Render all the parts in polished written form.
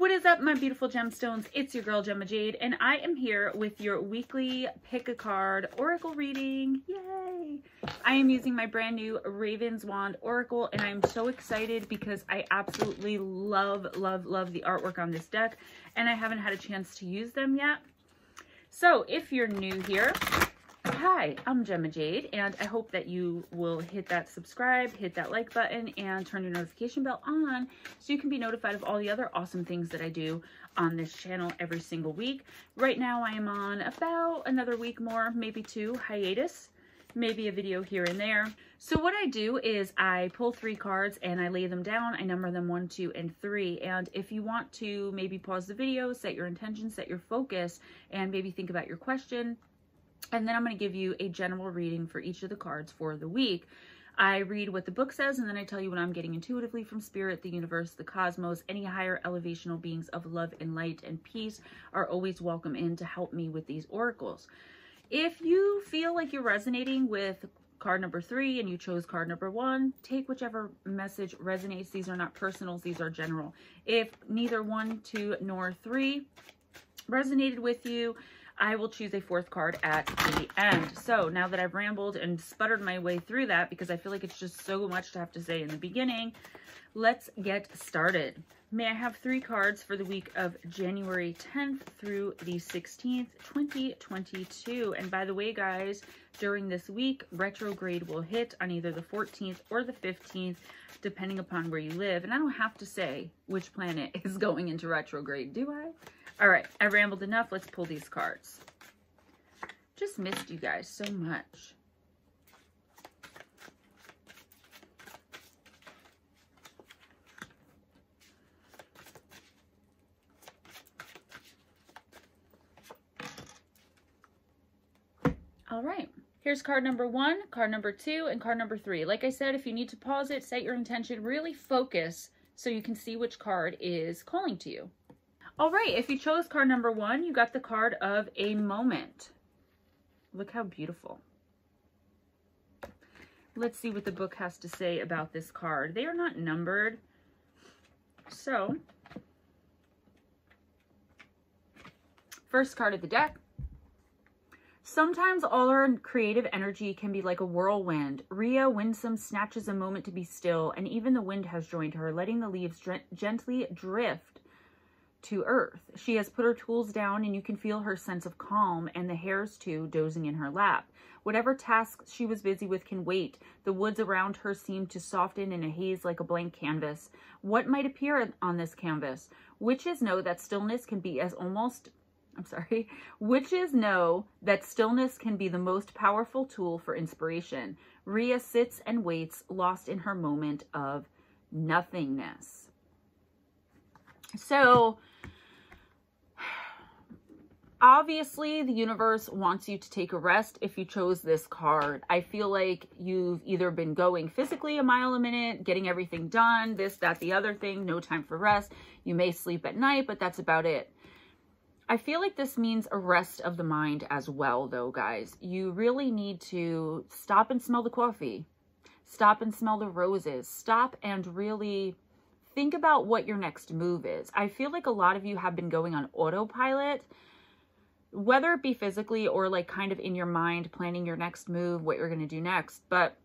What is up, my beautiful gemstones? It's your girl Gemma Jade, and I am here with your weekly pick a card oracle reading. Yay! I am using my brand new Ravenswand oracle, and I am so excited because I absolutely love the artwork on this deck, and I haven't had a chance to use them yet. So if you're new here, hi, I'm Gemma Jade, and I hope that you will hit that subscribe, hit that like button, and turn your notification bell on so you can be notified of all the other awesome things that I do on this channel every single week. Right now, I am on about another week more, maybe two, hiatus, maybe a video here and there. So what I do is I pull 3 cards and I lay them down. I number them 1, 2, and 3. And if you want to maybe pause the video, set your intention, set your focus, and maybe think about your question, and then I'm going to give you a general reading for each of the cards for the week. I read what the book says, and then I tell you what I'm getting intuitively from spirit, the universe, the cosmos. Any higher elevational beings of love and light and peace are always welcome in to help me with these oracles. If you feel like you're resonating with card number 3 and you chose card number 1, take whichever message resonates. These are not personals, these are general. If neither 1, 2, nor 3 resonated with you, I will choose a 4th card at the end. So now that I've rambled and sputtered my way through that because I feel like it's just so much to have to say in the beginning, let's get started. May I have 3 cards for the week of January 10th through the 16th, 2022. And by the way, guys, during this week, retrograde will hit on either the 14th or the 15th, depending upon where you live. And I don't have to say which planet is going into retrograde, do I? All right, I rambled enough. Let's pull these cards. Just missed you guys so much. All right, here's card number 1, card number 2, and card number 3. Like I said, if you need to pause it, set your intention, really focus so you can see which card is calling to you. All right, if you chose card number 1, you got the card of a moment. Look how beautiful. Let's see what the book has to say about this card. They are not numbered. So, first card of the deck. Sometimes all our creative energy can be like a whirlwind. Rhea Winsome snatches a moment to be still, and even the wind has joined her, letting the leaves gently drift to earth. She has put her tools down, and you can feel her sense of calm, and the hares too dozing in her lap. Whatever tasks she was busy with can wait. The woods around her seem to soften in a haze like a blank canvas. What might appear on this canvas? Witches know that stillness can be Witches know that stillness can be the most powerful tool for inspiration. Rhea sits and waits, lost in her moment of nothingness. So, obviously, the universe wants you to take a rest if you chose this card. I feel like you've either been going physically a mile a minute, getting everything done, this, that, the other thing, no time for rest. You may sleep at night, but that's about it. I feel like this means a rest of the mind as well, though, guys. You really need to stop and smell the coffee. Stop and smell the roses. Stop and really think about what your next move is. I feel like a lot of you have been going on autopilot, whether it be physically or like kind of in your mind, planning your next move, what you're going to do next. But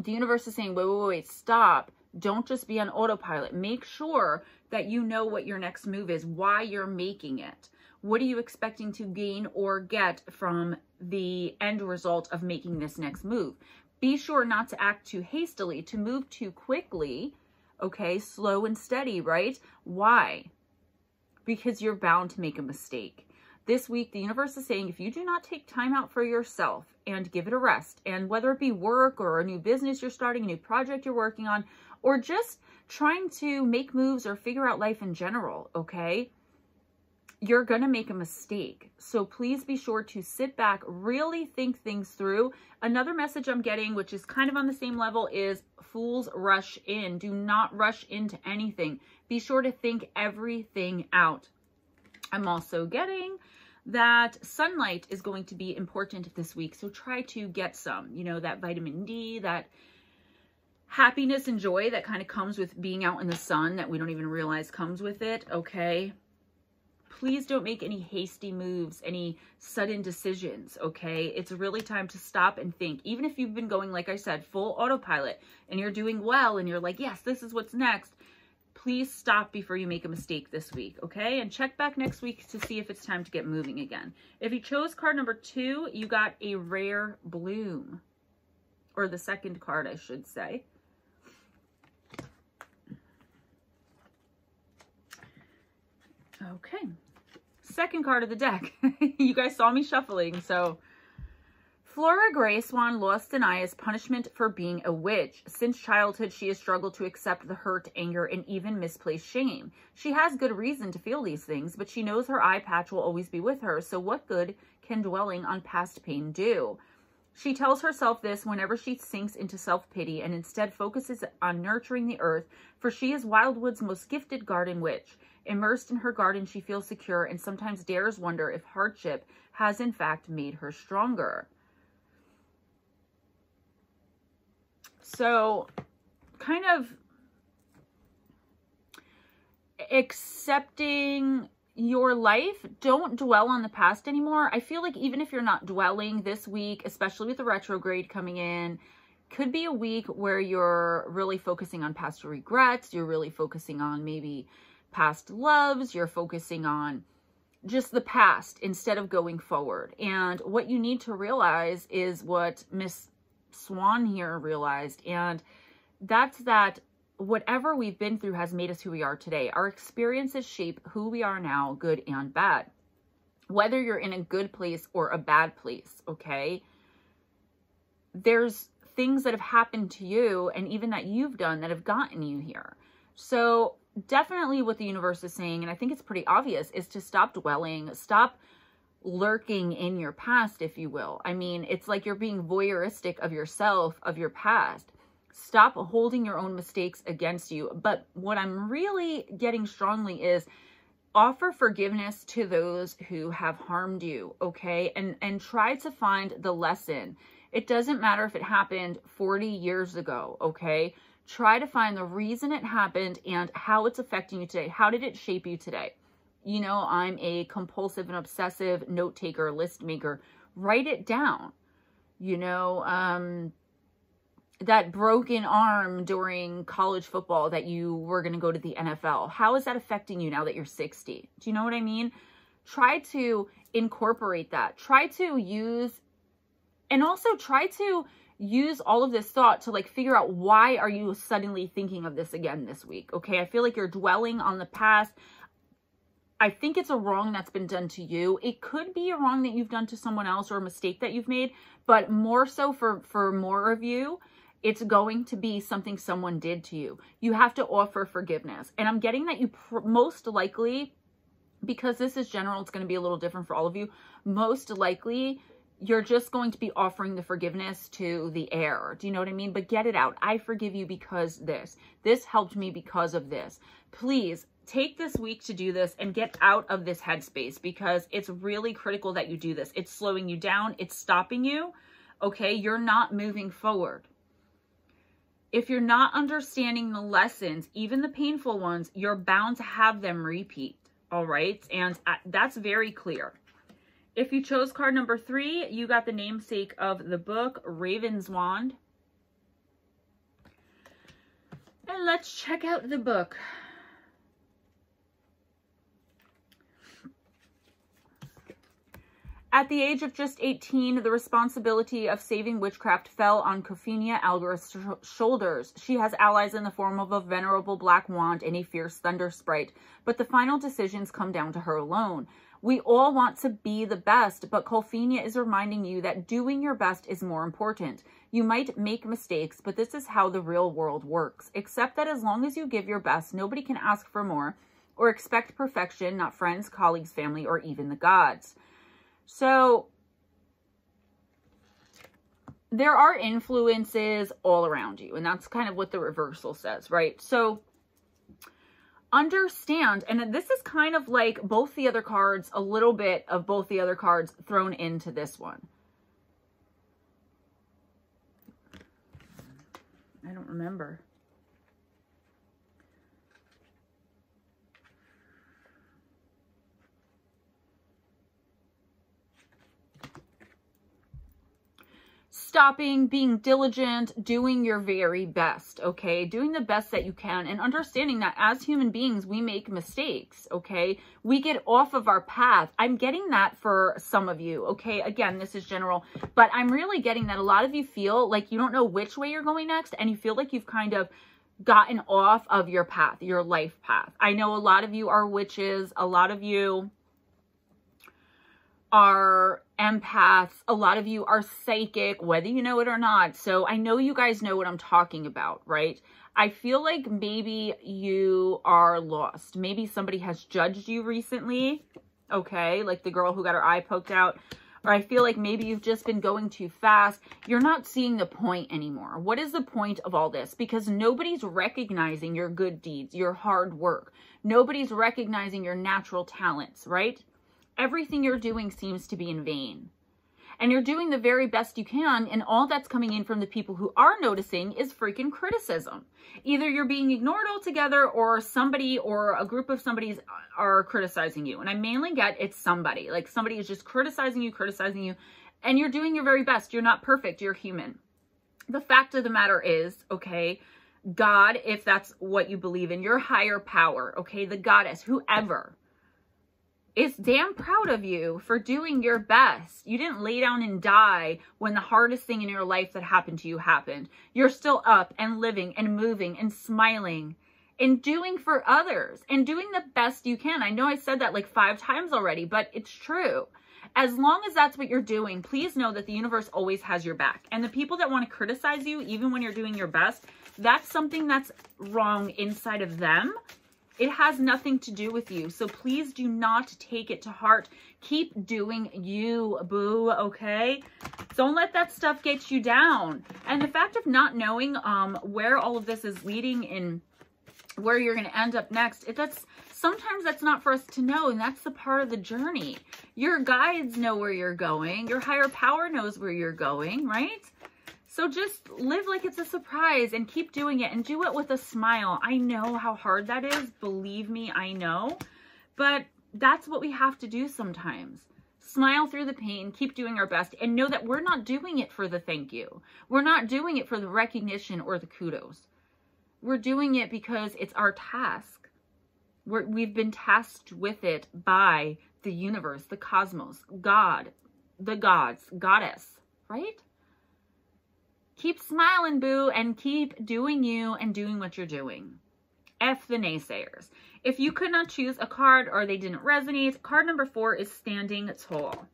the universe is saying, wait, stop. Don't just be on autopilot. Make sure that you know what your next move is, why you're making it. What are you expecting to gain or get from the end result of making this next move? Be sure not to act too hastily, to move too quickly. Okay, slow and steady, right? Why? Because you're bound to make a mistake. This week, the universe is saying if you do not take time out for yourself and give it a rest, and whether it be work or a new business you're starting, a new project you're working on, or just trying to make moves or figure out life in general, okay, you're going to make a mistake. So please be sure to sit back, really think things through. Another message I'm getting, which is kind of on the same level, is fools rush in. Do not rush into anything. Be sure to think everything out. I'm also getting that sunlight is going to be important this week. So try to get some, you know, that vitamin D, that happiness and joy that kind of comes with being out in the sun that we don't even realize comes with it, okay? Please don't make any hasty moves, any sudden decisions, okay? It's really time to stop and think. Even if you've been going, like I said, full autopilot and you're doing well and you're like, yes, this is what's next. Please stop before you make a mistake this week, okay? And check back next week to see if it's time to get moving again. If you chose card number 2, you got a rare bloom. Or the second card, I should say. Okay. Second card of the deck. You guys saw me shuffling, so... Flora Grayswan lost an eye as punishment for being a witch. Since childhood, she has struggled to accept the hurt, anger, and even misplaced shame. She has good reason to feel these things, but she knows her eye patch will always be with her, so what good can dwelling on past pain do? She tells herself this whenever she sinks into self-pity and instead focuses on nurturing the earth, for she is Wildwood's most gifted garden witch. Immersed in her garden, she feels secure and sometimes dares wonder if hardship has in fact made her stronger. So, kind of accepting your life. Don't dwell on the past anymore. I feel like even if you're not dwelling this week, especially with the retrograde coming in, could be a week where you're really focusing on past regrets. You're really focusing on maybe past loves. You're focusing on just the past instead of going forward. And what you need to realize is what Miss Swan here realized, and that's that whatever we've been through has made us who we are today. Our experiences shape who we are now, good and bad. Whether you're in a good place or a bad place, okay? There's things that have happened to you and even that you've done that have gotten you here. So definitely what the universe is saying, and I think it's pretty obvious, is to stop dwelling, stop lurking in your past, if you will. I mean, it's like you're being voyeuristic of yourself, of your past. Stop holding your own mistakes against you. But what I'm really getting strongly is offer forgiveness to those who have harmed you, okay? And try to find the lesson. It doesn't matter if it happened 40 years ago, okay? Try to find the reason it happened and how it's affecting you today. How did it shape you today? You know, I'm a compulsive and obsessive note taker, list maker. Write it down. You know, that broken arm during college football that you were going to go to the NFL. How is that affecting you now that you're 60? Do you know what I mean? Try to incorporate that. Try to use, and also try to use all of this thought to like figure out why are you suddenly thinking of this again this week? Okay, I feel like you're dwelling on the past. I think it's a wrong that's been done to you. It could be a wrong that you've done to someone else or a mistake that you've made, but more so for more of you, it's going to be something someone did to you. You have to offer forgiveness. And I'm getting that you most likely, because this is general, it's going to be a little different for all of you. Most likely, you're just going to be offering the forgiveness to the air. Do you know what I mean? But get it out. I forgive you because this helped me because of this. Please take this week to do this and get out of this headspace, because it's really critical that you do this. It's slowing you down. It's stopping you. Okay. You're not moving forward. If you're not understanding the lessons, even the painful ones, you're bound to have them repeat. All right. And that's very clear. If you chose card number 3, you got the namesake of the book, Ravenswand. And let's check out the book. At the age of just 18, the responsibility of saving witchcraft fell on Cophenia Algareth's shoulders. She has allies in the form of a venerable black wand and a fierce thunder sprite, but the final decisions come down to her alone. We all want to be the best, but Cophenia is reminding you that doing your best is more important. You might make mistakes, but this is how the real world works. Accept that as long as you give your best, nobody can ask for more or expect perfection, not friends, colleagues, family, or even the gods. So there are influences all around you, and that's kind of what the reversal says, right? So understand, and this is kind of like both the other cards, a little bit of both the other cards thrown into this one. I don't remember. Stopping, being diligent, doing your very best, okay? Doing the best that you can and understanding that as human beings, we make mistakes, okay? We get off of our path. I'm getting that for some of you, okay? Again, this is general, but I'm really getting that a lot of you feel like you don't know which way you're going next and you feel like you've kind of gotten off of your path, your life path. I know a lot of you are witches. A lot of you are empaths. A lot of you are psychic, whether you know it or not. So I know you guys know what I'm talking about, right? I feel like maybe you are lost. Maybe somebody has judged you recently, okay? Like the girl who got her eye poked out. Or I feel like maybe you've just been going too fast. You're not seeing the point anymore. What is the point of all this? Because nobody's recognizing your good deeds, your hard work. Nobody's recognizing your natural talents, right? Everything you're doing seems to be in vain. And you're doing the very best you can, and all that's coming in from the people who are noticing is freaking criticism. Either you're being ignored altogether, or somebody or a group of somebody's are criticizing you. And I mainly get it's somebody. Like somebody is just criticizing you, and you're doing your very best. You're not perfect. You're human. The fact of the matter is, okay, God, if that's what you believe in, your higher power, okay, the goddess, whoever, is damn proud of you for doing your best. You didn't lay down and die when the hardest thing in your life that happened to you happened. You're still up and living and moving and smiling and doing for others and doing the best you can. I know I said that like 5 times already, but it's true. As long as that's what you're doing, please know that the universe always has your back. And the people that want to criticize you, even when you're doing your best, that's something that's wrong inside of them. It has nothing to do with you. So please do not take it to heart. Keep doing you, boo, okay? Don't let that stuff get you down. And the fact of not knowing where all of this is leading and where you're going to end up next, sometimes that's not for us to know, and that's the part of the journey. Your guides know where you're going. Your higher power knows where you're going, right? So just live like it's a surprise and keep doing it and do it with a smile. I know how hard that is. Believe me, I know. But that's what we have to do sometimes. Smile through the pain, keep doing our best, and know that we're not doing it for the thank you. We're not doing it for the recognition or the kudos. We're doing it because it's our task. We've been tasked with it by the universe, the cosmos, God, the gods, goddess, right? Keep smiling, boo, and keep doing you and doing what you're doing. F the naysayers. If you could not choose a card or they didn't resonate, card number 4 is standing tall.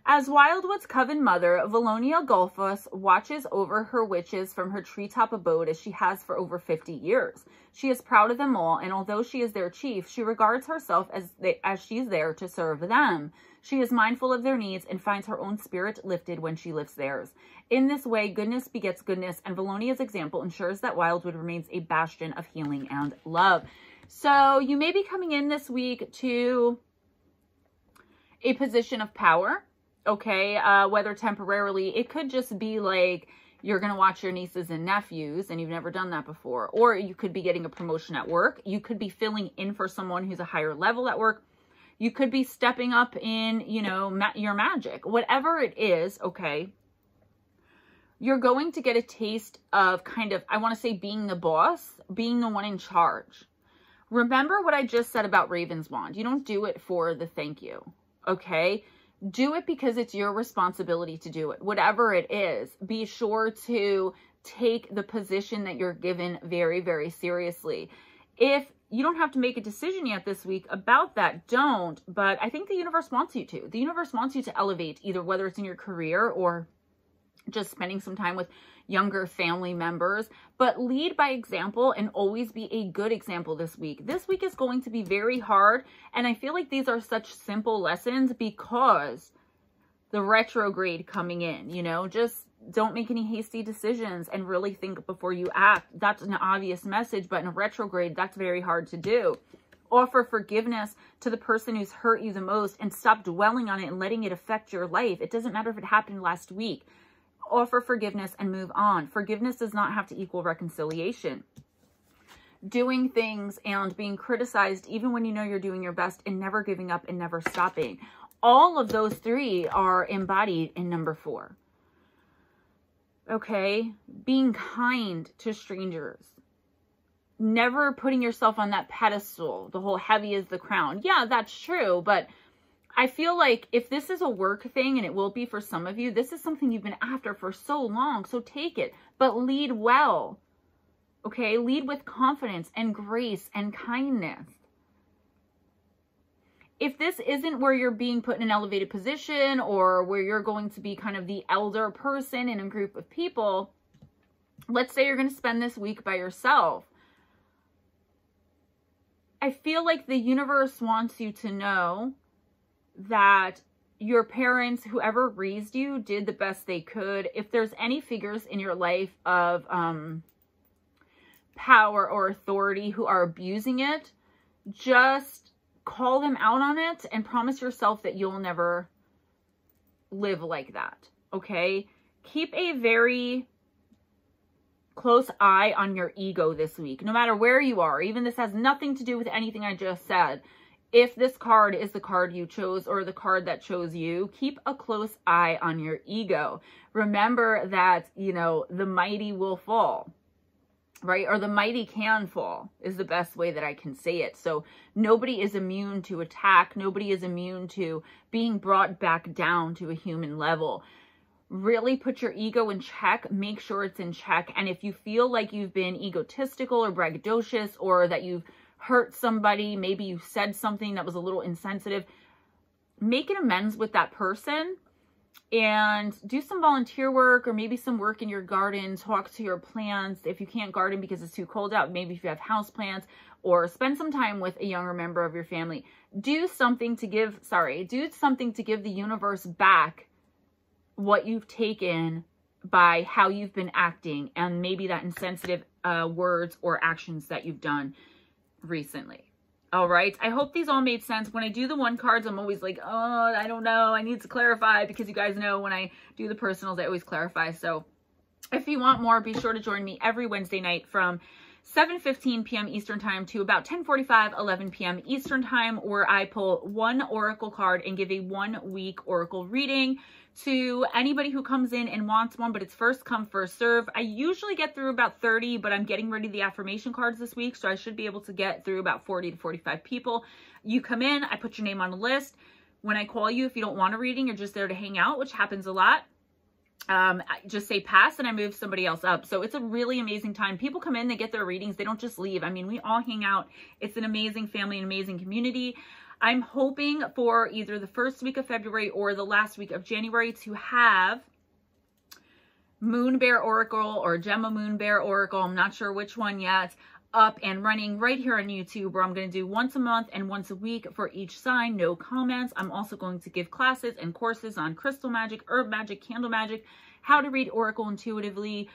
As Wildwood's coven mother, Valonia Golfos watches over her witches from her treetop abode as she has for over 50 years. She is proud of them all, and although she is their chief, she regards herself as she's there to serve them. She is mindful of their needs and finds her own spirit lifted when she lifts theirs. In this way, goodness begets goodness, and Valonia's example ensures that Wildwood remains a bastion of healing and love. So you may be coming in this week to a position of power. Okay, whether temporarily, it could just be like you're going to watch your nieces and nephews and you've never done that before. Or you could be getting a promotion at work. You could be filling in for someone who's a higher level at work. You could be stepping up in, you know, your magic. Whatever it is, okay, you're going to get a taste of kind of, I want to say, being the boss, being the one in charge. Remember what I just said about Ravenswand. You don't do it for the thank you, okay? Do it because it's your responsibility to do it. Whatever it is, be sure to take the position that you're given very, very seriously. If you don't have to make a decision yet this week about that, don't. But I think the universe wants you to. The universe wants you to elevate, either whether it's in your career or just spending some time with younger family members. But lead by example and always be a good example this week. This week is going to be very hard, and I feel like these are such simple lessons because the retrograde coming in, you know, just don't make any hasty decisions and really think before you act. That's an obvious message, but in a retrograde, that's very hard to do. Offer forgiveness to the person who's hurt you the most and stop dwelling on it and letting it affect your life. It doesn't matter if it happened last week. Offer forgiveness and move on. Forgiveness does not have to equal reconciliation. Doing things and being criticized even when you know you're doing your best, and never giving up and never stopping. All of those three are embodied in number 4. Okay? Being kind to strangers. Never putting yourself on that pedestal, the whole heavy is the crown. Yeah, that's true, but I feel like if this is a work thing, and it will be for some of you, this is something you've been after for so long, so take it, but lead well, okay? Lead with confidence and grace and kindness. If this isn't where you're being put in an elevated position, or where you're going to be kind of the elder person in a group of people, let's say you're going to spend this week by yourself. I feel like the universe wants you to know that your parents, whoever raised you, did the best they could. If there's any figures in your life of power or authority who are abusing it, just call them out on it and promise yourself that you'll never live like that, okay? Keep a very close eye on your ego this week, no matter where you are. Even this has nothing to do with anything I just said. If this card is the card you chose or the card that chose you, keep a close eye on your ego. Remember that, you know, the mighty will fall, right? Or the mighty can fall is the best way that I can say it. So nobody is immune to attack. Nobody is immune to being brought back down to a human level. Really put your ego in check. Make sure it's in check. And if you feel like you've been egotistical or braggadocious, or that you've hurt somebody, maybe you said something that was a little insensitive, make an amends with that person and do some volunteer work, or maybe some work in your garden. Talk to your plants. If you can't garden because it's too cold out, maybe if you have house plants, or spend some time with a younger member of your family. Do something to give the universe back what you've taken by how you've been acting, and maybe that insensitive words or actions that you've done recently. All right. I hope these all made sense. When I do the 1 cards, I'm always like, oh, I don't know. I need to clarify, because you guys know when I do the personals, I always clarify. So if you want more, be sure to join me every Wednesday night from 7:15 p.m. Eastern Time to about 10:45, 11 p.m. Eastern Time, where I pull 1 oracle card and give a 1-week oracle reading to anybody who comes in and wants one, but it's first come, first serve. I usually get through about 30, but I'm getting ready the affirmation cards this week, so I should be able to get through about 40 to 45 people. You come in, I put your name on a list. When I call you, if you don't want a reading, you're just there to hang out, which happens a lot. Just say pass and I move somebody else up. So it's a really amazing time. People come in, they get their readings, they don't just leave. I mean, we all hang out. It's an amazing family, an amazing community. I'm hoping for either the first week of February or the last week of January to have Moon Bear Oracle or Gemma Moon Bear Oracle, I'm not sure which one yet, up and running right here on YouTube, where I'm going to do once a month and once a week for each sign, no comments. I'm also going to give classes and courses on crystal magic, herb magic, candle magic, how to read Oracle intuitively.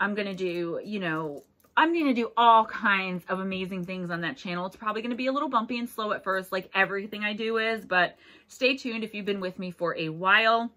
I'm going to do, you know, I'm going to do all kinds of amazing things on that channel. It's probably going to be a little bumpy and slow at first, like everything I do is, but stay tuned if you've been with me for a while.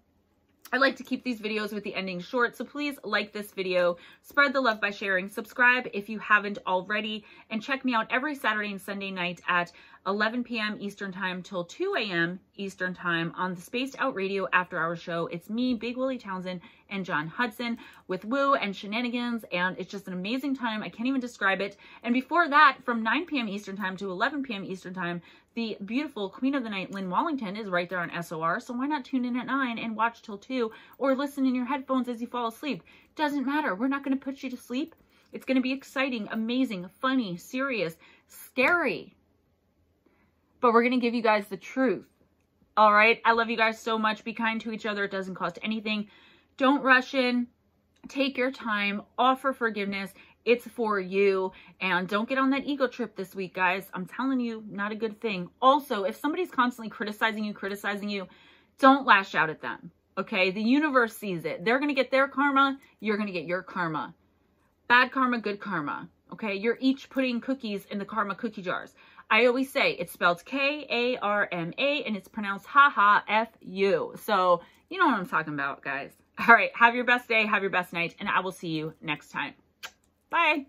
I like to keep these videos with the ending short, so please like this video, spread the love by sharing, subscribe if you haven't already, and check me out every Saturday and Sunday night at 11 p.m. Eastern Time till 2 a.m. Eastern Time on the Spaced Out Radio After Hours show. It's me, Big Willie Townsend, and John Hudson with woo and shenanigans, and it's just an amazing time. I can't even describe it. And before that, from 9 p.m. Eastern Time to 11 p.m. Eastern Time, the beautiful Queen of the Night, Lynn Wallington, is right there on SOR, so why not tune in at 9 and watch till 2, or listen in your headphones as you fall asleep. Doesn't matter. We're not going to put you to sleep. It's going to be exciting, amazing, funny, serious, scary, but we're going to give you guys the truth. All right? I love you guys so much. Be kind to each other. It doesn't cost anything. Don't rush in. Take your time. Offer forgiveness. It's for you. And don't get on that ego trip this week, guys. I'm telling you, not a good thing. Also, if somebody's constantly criticizing you, don't lash out at them. Okay? The universe sees it. They're going to get their karma. You're going to get your karma. Bad karma, good karma. Okay? You're each putting cookies in the karma cookie jars. I always say it's spelled K-A-R-M-A and it's pronounced ha-ha-F-U. So you know what I'm talking about, guys. All right, have your best day, have your best night, and I will see you next time. Bye.